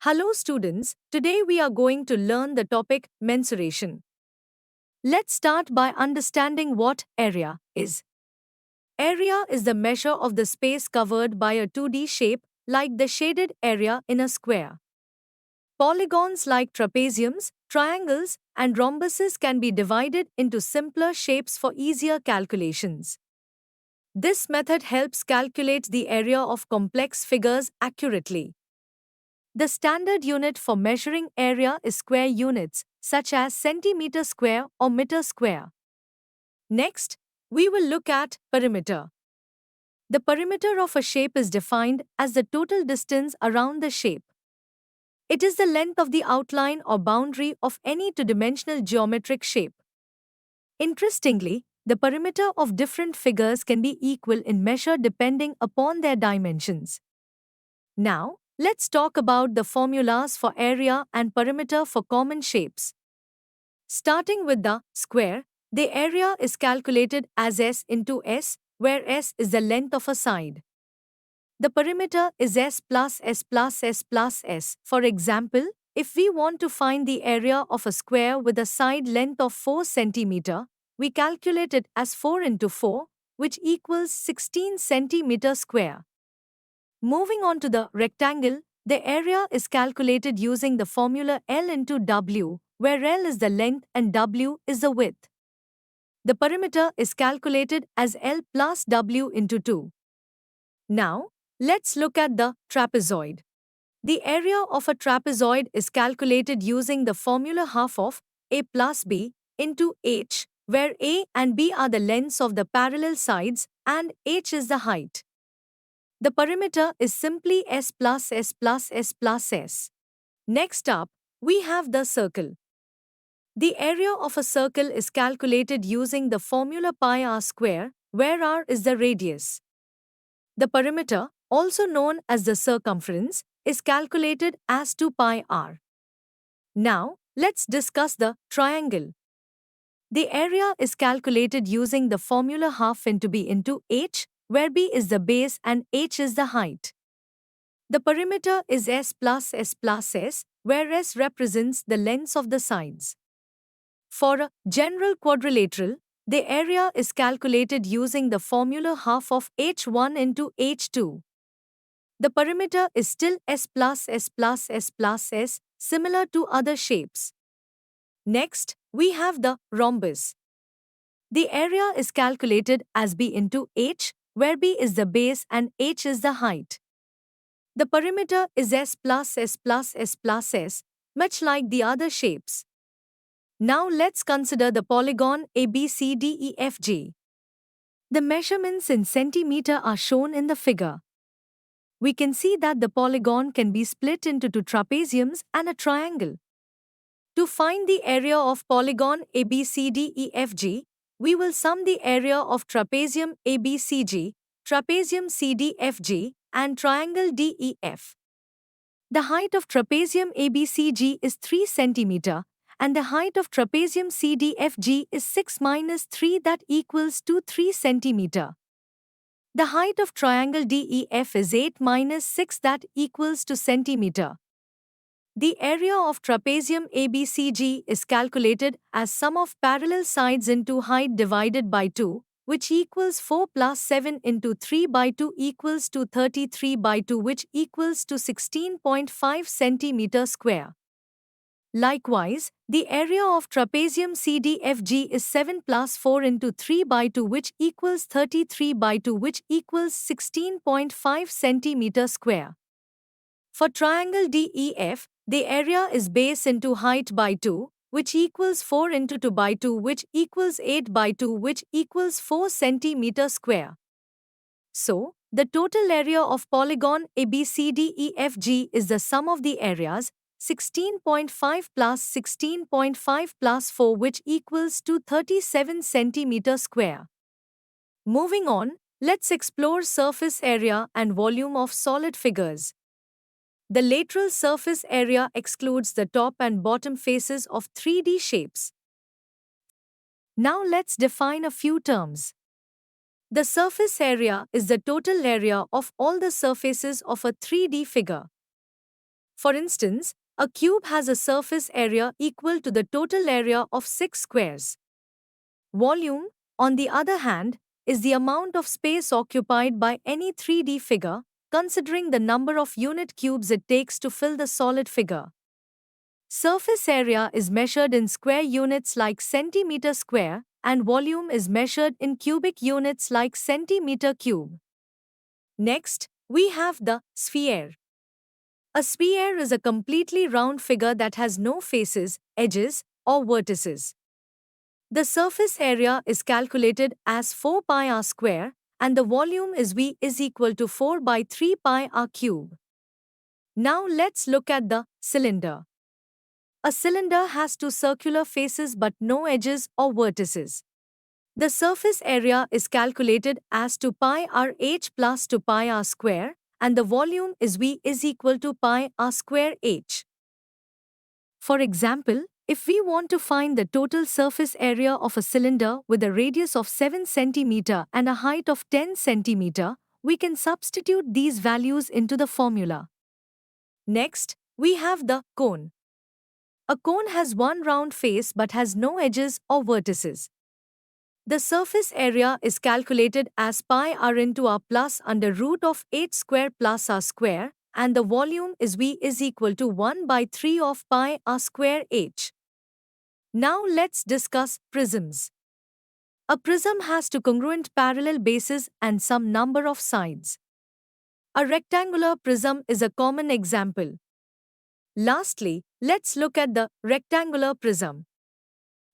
Hello students, today we are going to learn the topic mensuration. Let's start by understanding what area is. Area is the measure of the space covered by a 2D shape like the shaded area in a square. Polygons like trapeziums, triangles, and rhombuses can be divided into simpler shapes for easier calculations. This method helps calculate the area of complex figures accurately. The standard unit for measuring area is square units, such as centimeter square or meter square. Next, we will look at perimeter. The perimeter of a shape is defined as the total distance around the shape. It is the length of the outline or boundary of any two-dimensional geometric shape. Interestingly, the perimeter of different figures can be equal in measure depending upon their dimensions. Now, let's talk about the formulas for area and perimeter for common shapes. Starting with the square, the area is calculated as S into S, where S is the length of a side. The perimeter is S plus S plus S plus S. For example, if we want to find the area of a square with a side length of 4 cm, we calculate it as 4 into 4, which equals 16 cm square. Moving on to the rectangle, the area is calculated using the formula L into W, where L is the length and W is the width. The perimeter is calculated as L plus W into 2. Now, let's look at the trapezoid. The area of a trapezoid is calculated using the formula half of A plus B into H, where A and B are the lengths of the parallel sides and H is the height. The perimeter is simply S plus S plus S plus S. Next up, we have the circle. The area of a circle is calculated using the formula pi r square, where r is the radius. The perimeter, also known as the circumference, is calculated as 2 pi r. Now, let's discuss the triangle. The area is calculated using the formula half into b into h, where b is the base and h is the height. The perimeter is S plus S plus S, where S represents the lengths of the sides. For a general quadrilateral, the area is calculated using the formula half of h1 into h2. The perimeter is still S plus S plus S plus S, similar to other shapes. Next, we have the rhombus. The area is calculated as b into h, where b is the base and h is the height. The perimeter is S plus S plus S plus S, much like the other shapes. Now let's consider the polygon ABCDEFG. The measurements in centimeter are shown in the figure. We can see that the polygon can be split into two trapeziums and a triangle. To find the area of polygon ABCDEFG, we will sum the area of trapezium ABCG, trapezium CDFG, and triangle DEF. The height of trapezium ABCG is 3 cm, and the height of trapezium CDFG is 6 minus 3, that equals to 3 cm. The height of triangle DEF is 8 minus 6, that equals to centimeter. The area of trapezium ABCG is calculated as sum of parallel sides into height divided by 2, which equals 4 plus 7 into 3 by 2 equals to 33 by 2, which equals to 16.5 centimeter square. Likewise, the area of trapezium CDFG is 7 plus 4 into 3 by 2, which equals 33 by 2, which equals 16.5 centimeter square. For triangle DEF, the area is base into height by 2, which equals 4 into 2 by 2, which equals 8 by 2, which equals 4 centimeter square. So, the total area of polygon ABCDEFG is the sum of the areas 16.5 plus 16.5 plus 4, which equals to 37 centimeter square. Moving on, let's explore surface area and volume of solid figures. The lateral surface area excludes the top and bottom faces of 3D shapes. Now let's define a few terms. The surface area is the total area of all the surfaces of a 3D figure. For instance, a cube has a surface area equal to the total area of 6 squares. Volume, on the other hand, is the amount of space occupied by any 3D figure, considering the number of unit cubes it takes to fill the solid figure. Surface area is measured in square units like centimeter square, and volume is measured in cubic units like centimeter cube. Next, we have the sphere. A sphere is a completely round figure that has no faces, edges, or vertices. The surface area is calculated as 4 pi r square, and the volume is V is equal to 4 by 3 pi r cube. Now let's look at the cylinder. A cylinder has two circular faces but no edges or vertices. The surface area is calculated as 2 pi r h plus 2 pi r square, and the volume is V is equal to pi r square h. For example, if we want to find the total surface area of a cylinder with a radius of 7 cm and a height of 10 cm, we can substitute these values into the formula. Next, we have the cone. A cone has one round face but has no edges or vertices. The surface area is calculated as pi r into r plus under root of h square plus r square, and the volume is V is equal to 1 by 3 of pi r square h. Now let's discuss prisms. A prism has two congruent parallel bases and some number of sides. A rectangular prism is a common example. Lastly, let's look at the rectangular prism.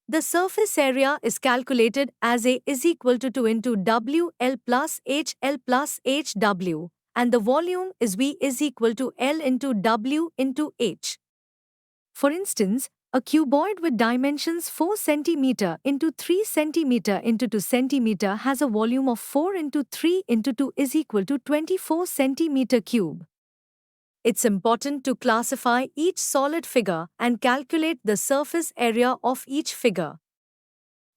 The surface area is calculated as A is equal to 2 into W L plus HW, and the volume is V is equal to L into W into H. For instance, a cuboid with dimensions 4 cm into 3 cm into 2 cm has a volume of 4 into 3 into 2 is equal to 24 cm cube. It's important to classify each solid figure and calculate the surface area of each figure.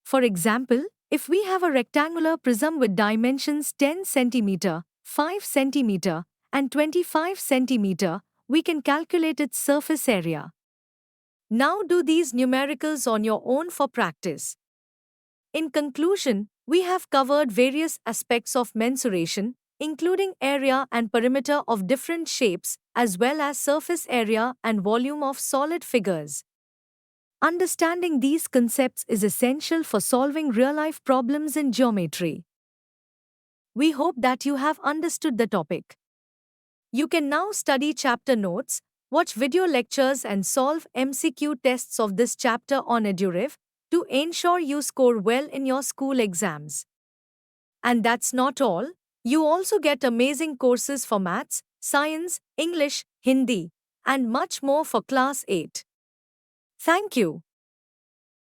For example, if we have a rectangular prism with dimensions 10 cm, 5 cm, and 25 cm, we can calculate its surface area. Now do these numericals on your own for practice. In conclusion, we have covered various aspects of mensuration, including area and perimeter of different shapes, as well as surface area and volume of solid figures. Understanding these concepts is essential for solving real-life problems in geometry. We hope that you have understood the topic. You can now study chapter notes, watch video lectures and solve MCQ tests of this chapter on EduRev to ensure you score well in your school exams. And that's not all. You also get amazing courses for maths, science, English, Hindi, and much more for class 8. Thank you.